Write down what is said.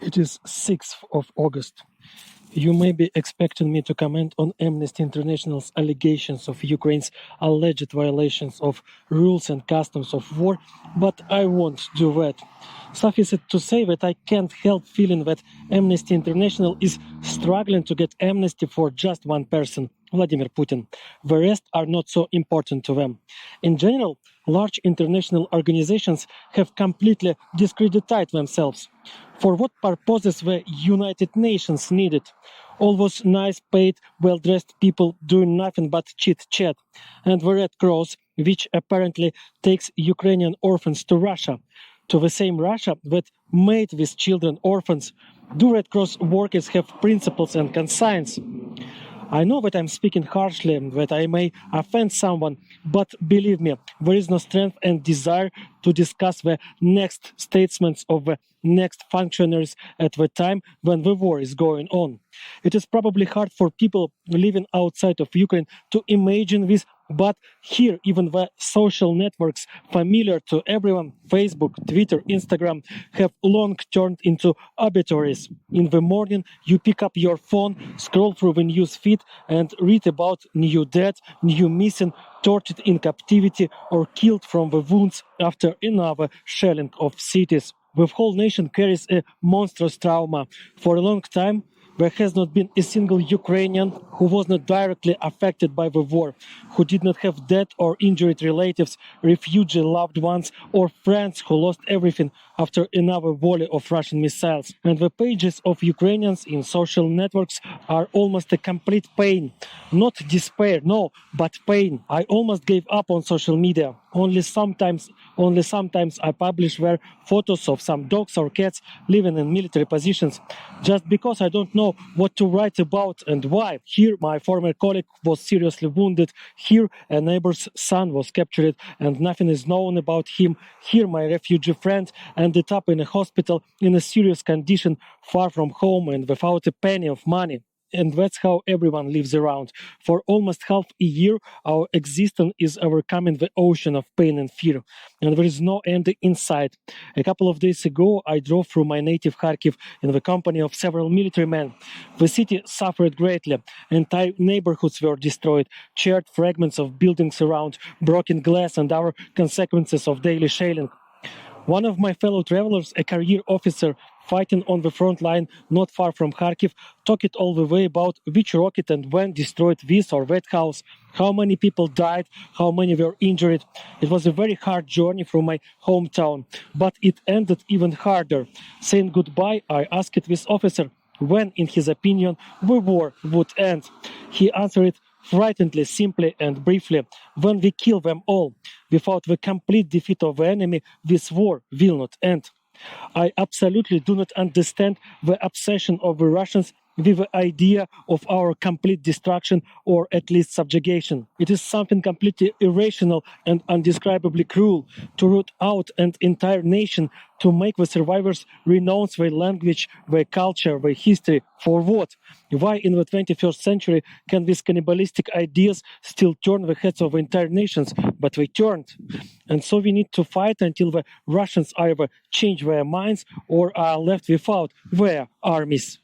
It is 6th of August. You may be expecting me to comment on Amnesty International's allegations of Ukraine's alleged violations of rules and customs of war, but I won't do that. Suffice it to say that I can't help feeling that Amnesty International is struggling to get amnesty for just one person, Vladimir Putin. The rest are not so important to them. In general, large international organizations have completely discredited themselves. For what purposes the United Nations needed? All those nice, paid, well-dressed people doing nothing but chit-chat. And the Red Cross, which apparently takes Ukrainian orphans to Russia, to the same Russia that made these children orphans. Do Red Cross workers have principles and conscience? I know that I'm speaking harshly, that I may offend someone, but believe me, there is no strength and desire to discuss the next statements of the next functionaries at the time when the war is going on. It is probably hard for people living outside of Ukraine to imagine this, but here even the social networks familiar to everyone, Facebook, Twitter, Instagram, have long turned into obituaries. In the morning, you pick up your phone, scroll through the news feed and read about new dead, new missing, tortured in captivity or killed from the wounds after another shelling of cities. The whole nation carries a monstrous trauma. For a long time, there has not been a single Ukrainian who was not directly affected by the war, who did not have dead or injured relatives, refugee loved ones, or friends who lost everything after another volley of Russian missiles. And the pages of Ukrainians in social networks are almost a complete pain. Not despair, no, but pain. I almost gave up on social media. Only sometimes I publish there photos of some dogs or cats living in military positions, just because I don't know what to write about and why. Here, my former colleague was seriously wounded. Here, a neighbor's son was captured and nothing is known about him. Here, my refugee friend ended up in a hospital in a serious condition, far from home and without a penny of money. And that's how everyone lives around. For almost half a year, our existence is overcoming the ocean of pain and fear, and there is no end in sight. A couple of days ago, I drove through my native Kharkiv in the company of several military men. The city suffered greatly. Entire neighborhoods were destroyed, charred fragments of buildings around, broken glass, and our consequences of daily shelling. One of my fellow travelers, a career officer fighting on the front line not far from Kharkiv, talked all the way about which rocket and when destroyed this or that house, how many people died, how many were injured. It was a very hard journey from my hometown, but it ended even harder. Saying goodbye, I asked this officer when, in his opinion, the war would end. He answered frighteningly, simply and briefly, when we kill them all. Without the complete defeat of the enemy, this war will not end. I absolutely do not understand the obsession of the Russians with the idea of our complete destruction or at least subjugation. It is something completely irrational and undescribably cruel to root out an entire nation, to make the survivors renounce their language, their culture, their history. For what? Why in the 21st century can these cannibalistic ideas still turn the heads of entire nations? But they turned. And so we need to fight until the Russians either change their minds or are left without their armies.